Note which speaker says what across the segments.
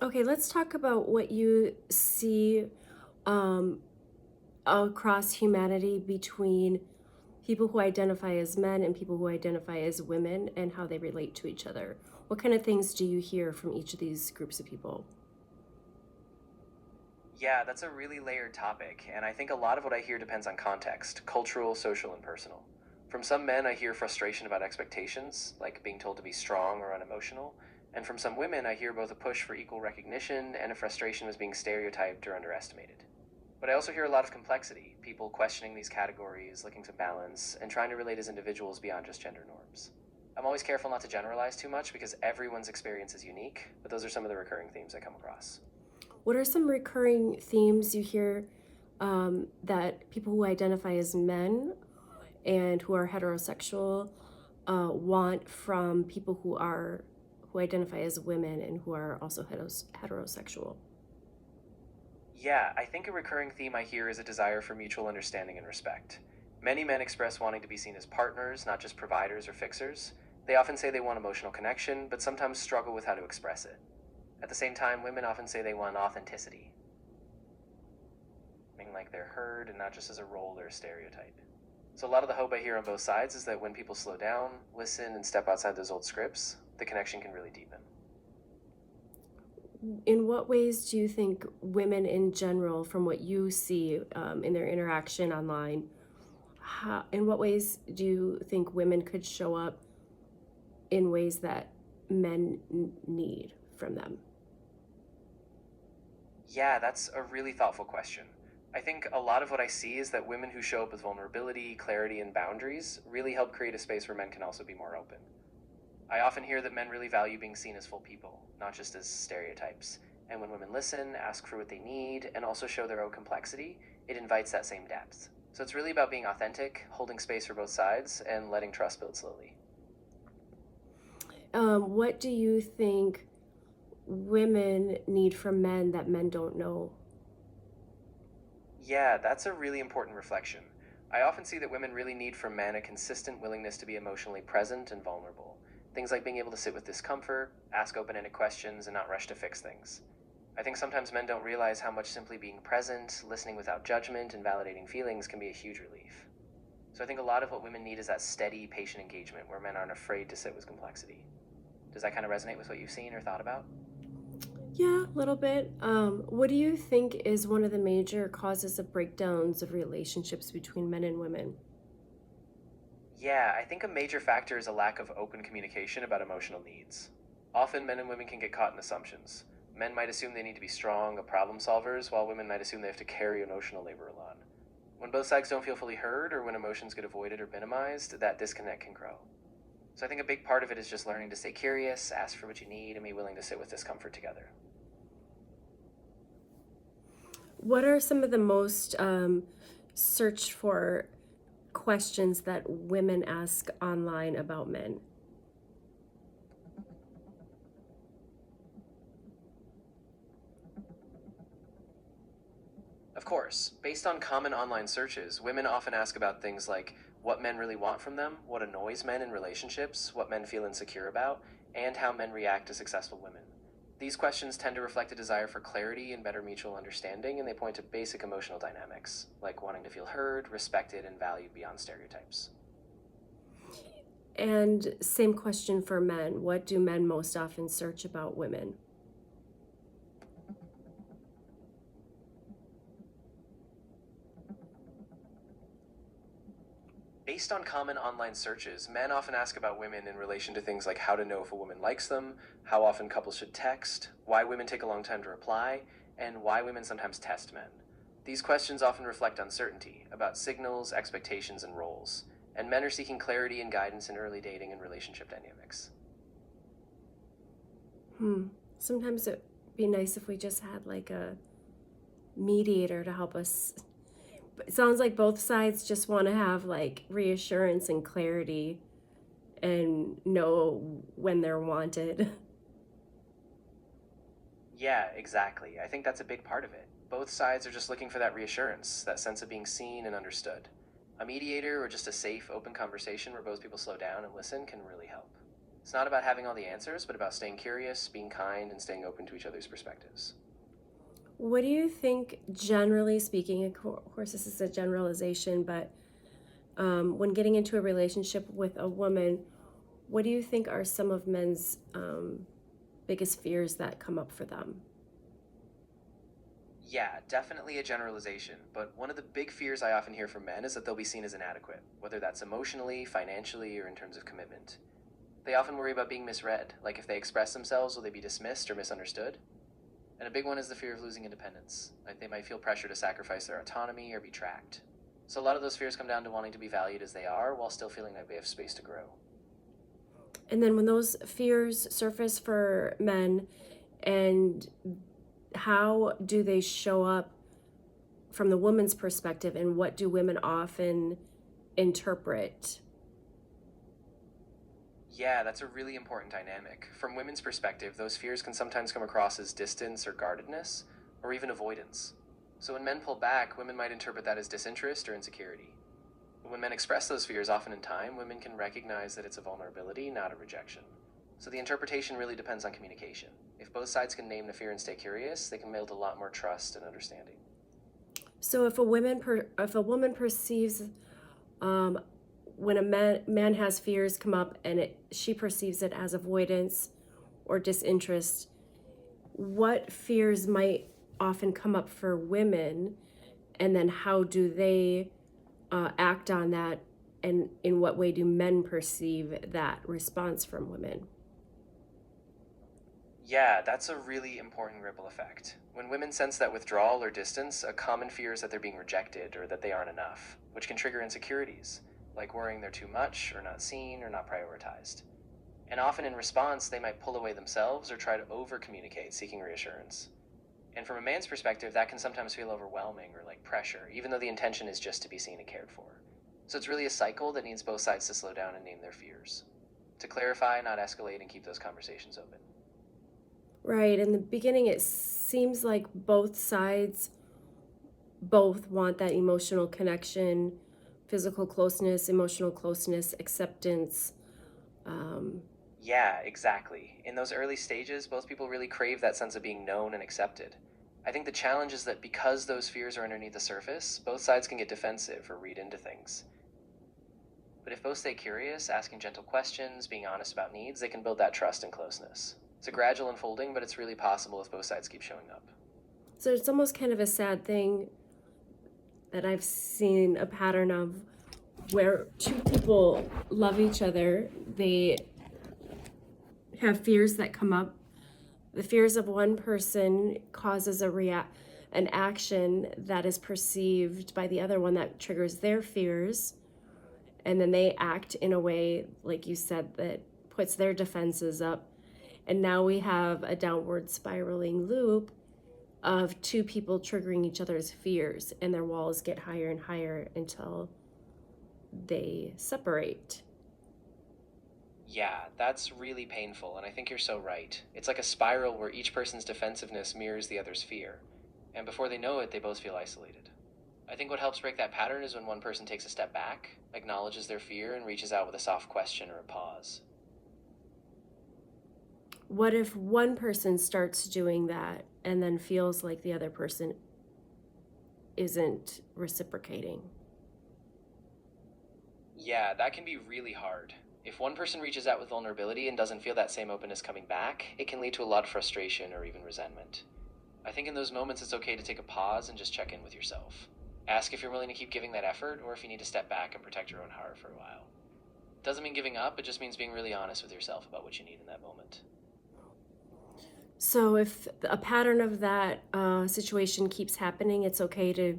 Speaker 1: Okay, let's talk about what you see um, across humanity between people who identify as men and people who identify as women and how they relate to each other. What kind of things do you hear from each of these groups of people?
Speaker 2: Yeah, that's a really layered topic, and I think a lot of what I hear depends on context cultural, social, and personal. From some men, I hear frustration about expectations, like being told to be strong or unemotional. And from some women, I hear both a push for equal recognition and a frustration with being stereotyped or underestimated. But I also hear a lot of complexity, people questioning these categories, looking to balance, and trying to relate as individuals beyond just gender norms. I'm always careful not to generalize too much because everyone's experience is unique, but those are some of the recurring themes I come across.
Speaker 1: What are some recurring themes you hear that people who identify as men and who are heterosexual want from people who identify as women and who are also heterosexual?
Speaker 2: Yeah, I think a recurring theme I hear is a desire for mutual understanding and respect. Many men express wanting to be seen as partners, not just providers or fixers. They often say they want emotional connection, but sometimes struggle with how to express it. At the same time, women often say they want authenticity, meaning like they're heard and not just as a role or a stereotype. So, a lot of the hope I hear on both sides is that when people slow down, listen, and step outside those old scripts, the connection can really deepen.
Speaker 1: In what ways do you think women in general, from what you see in their interaction online, in what ways do you think women could show up in ways that men need from them?
Speaker 2: Yeah, that's a really thoughtful question. I think a lot of what I see is that women who show up with vulnerability, clarity, and boundaries really help create a space where men can also be more open. I often hear that men really value being seen as full people, not just as stereotypes. And when women listen, ask for what they need, and also show their own complexity, it invites that same depth. So it's really about being authentic, holding space for both sides, and letting trust build slowly.
Speaker 1: What do you think women need from men that men don't know?
Speaker 2: Yeah, that's a really important reflection. I often see that women really need from men a consistent willingness to be emotionally present and vulnerable. Things like being able to sit with discomfort, ask open ended questions, and not rush to fix things. I think sometimes men don't realize how much simply being present, listening without judgment, and validating feelings can be a huge relief. So I think a lot of what women need is that steady, patient engagement where men aren't afraid to sit with complexity. Does that kind of resonate with what you've seen or thought about?
Speaker 1: Yeah, a little bit. What do you think is one of the major causes of breakdowns of relationships between men and women?
Speaker 2: Yeah, I think a major factor is a lack of open communication about emotional needs. Often, men and women can get caught in assumptions. Men might assume they need to be strong, or problem solvers, while women might assume they have to carry emotional labor alone. When both sides don't feel fully heard, or when emotions get avoided or minimized, that disconnect can grow. So I think a big part of it is just learning to stay curious, ask for what you need, and be willing to sit with discomfort together.
Speaker 1: What are some of the most searched for questions that women ask online about men?
Speaker 2: Of course, based on common online searches, women often ask about things like what men really want from them, what annoys men in relationships, what men feel insecure about, and how men react to successful women. These questions tend to reflect a desire for clarity and better mutual understanding, and they point to basic emotional dynamics, like wanting to feel heard, respected, and valued beyond stereotypes.
Speaker 1: And same question for men. What do men most often search about women?
Speaker 2: Based on common online searches, men often ask about women in relation to things like how to know if a woman likes them, how often couples should text, why women take a long time to reply, and why women sometimes test men. These questions often reflect uncertainty about signals, expectations, and roles, and men are seeking clarity and guidance in early dating and relationship dynamics.
Speaker 1: Hmm. Sometimes it'd be nice if we just had like a mediator to help us. It sounds like both sides just want to have like reassurance and clarity and know when they're wanted.
Speaker 2: Yeah, exactly. I think that's a big part of it. Both sides are just looking for that reassurance, that sense of being seen and understood. A mediator or just a safe, open conversation where both people slow down and listen can really help. It's not about having all the answers, but about staying curious, being kind, and staying open to each other's perspectives.
Speaker 1: What do you think, generally speaking, of course, this is a generalization, but when getting into a relationship with a woman, what do you think are some of men's biggest fears that come up for them?
Speaker 2: Yeah, definitely a generalization, but one of the big fears I often hear from men is that they'll be seen as inadequate, whether that's emotionally, financially, or in terms of commitment. They often worry about being misread, like if they express themselves, will they be dismissed or misunderstood? And a big one is the fear of losing independence, like they might feel pressure to sacrifice their autonomy or be tracked. So a lot of those fears come down to wanting to be valued as they are while still feeling like they have space to grow.
Speaker 1: And then when those fears surface for men, and how do they show up from the woman's perspective, and what do women often interpret?
Speaker 2: Yeah, that's a really important dynamic. From women's perspective, those fears can sometimes come across as distance or guardedness, or even avoidance. So when men pull back, women might interpret that as disinterest or insecurity. But when men express those fears, often in time, women can recognize that it's a vulnerability, not a rejection. So the interpretation really depends on communication. If both sides can name the fear and stay curious, they can build a lot more trust and understanding.
Speaker 1: So if a woman perceives, um, when a man has fears come up, and she perceives it as avoidance or disinterest, what fears might often come up for women, and then how do they act on that, and in what way do men perceive that response from women?
Speaker 2: Yeah, that's a really important ripple effect. When women sense that withdrawal or distance, a common fear is that they're being rejected or that they aren't enough, which can trigger insecurities, like worrying they're too much or not seen or not prioritized. And often in response, they might pull away themselves or try to over communicate, seeking reassurance. And from a man's perspective, that can sometimes feel overwhelming or like pressure, even though the intention is just to be seen and cared for. So it's really a cycle that needs both sides to slow down and name their fears, to clarify, not escalate, and keep those conversations open.
Speaker 1: Right. In the beginning, it seems like both sides both want that emotional connection, physical closeness, emotional closeness, acceptance. Um,
Speaker 2: Yeah, exactly. In those early stages, both people really crave that sense of being known and accepted. I think the challenge is that because those fears are underneath the surface, both sides can get defensive or read into things. But if both stay curious, asking gentle questions, being honest about needs, they can build that trust and closeness. It's a gradual unfolding, but it's really possible if both sides keep showing up.
Speaker 1: so it's almost kind of a sad thing that I've seen a pattern of, where two people love each other, they have fears that come up. The fears of one person causes an action that is perceived by the other one that triggers their fears, and then they act in a way, like you said, that puts their defenses up. And now we have a downward spiraling loop of two people triggering each other's fears, and their walls get higher and higher until they separate.
Speaker 2: Yeah, that's really painful, and I think you're so right. It's like a spiral where each person's defensiveness mirrors the other's fear, and before they know it, they both feel isolated. I think what helps break that pattern is when one person takes a step back, acknowledges their fear, and reaches out with a soft question or a pause.
Speaker 1: What if one person starts doing that and then feels like the other person isn't reciprocating?
Speaker 2: Yeah, that can be really hard. If one person reaches out with vulnerability and doesn't feel that same openness coming back, it can lead to a lot of frustration or even resentment. I think in those moments it's okay to take a pause and just check in with yourself. Ask if you're willing to keep giving that effort or if you need to step back and protect your own heart for a while. It doesn't mean giving up, it just means being really honest with yourself about what you need in that moment.
Speaker 1: So if a pattern of that situation keeps happening, it's okay to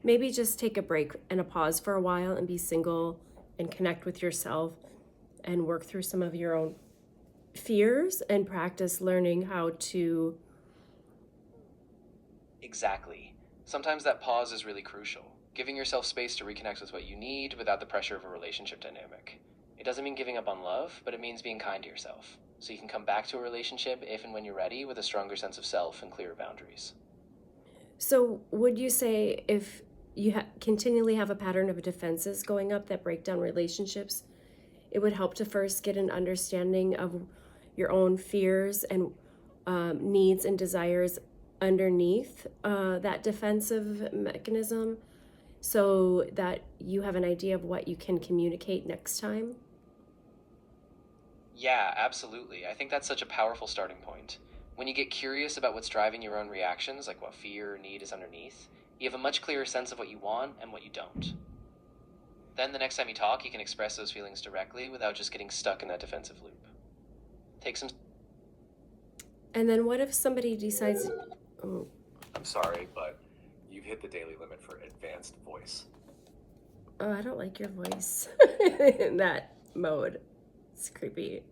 Speaker 1: maybe just take a break and a pause for a while and be single and connect with yourself and work through some of your own fears and practice learning how to.
Speaker 2: Exactly. Sometimes that pause is really crucial, giving yourself space to reconnect with what you need without the pressure of a relationship dynamic. It doesn't mean giving up on love, but it means being kind to yourself, so you can come back to a relationship if and when you're ready with a stronger sense of self and clearer boundaries.
Speaker 1: So would you say, if you continually have a pattern of defenses going up that break down relationships, it would help to first get an understanding of your own fears and needs and desires underneath that defensive mechanism, so that you have an idea of what you can communicate next time.
Speaker 2: Yeah, absolutely. I think that's such a powerful starting point. When you get curious about what's driving your own reactions, like what fear or need is underneath, you have a much clearer sense of what you want and what you don't. Then the next time you talk, you can express those feelings directly without just getting stuck in that defensive loop. Take some.
Speaker 1: And then what if somebody decides, oh,
Speaker 3: I'm sorry, but you've hit the daily limit for advanced voice.
Speaker 1: oh, I don't like your voice in that mode. It's creepy.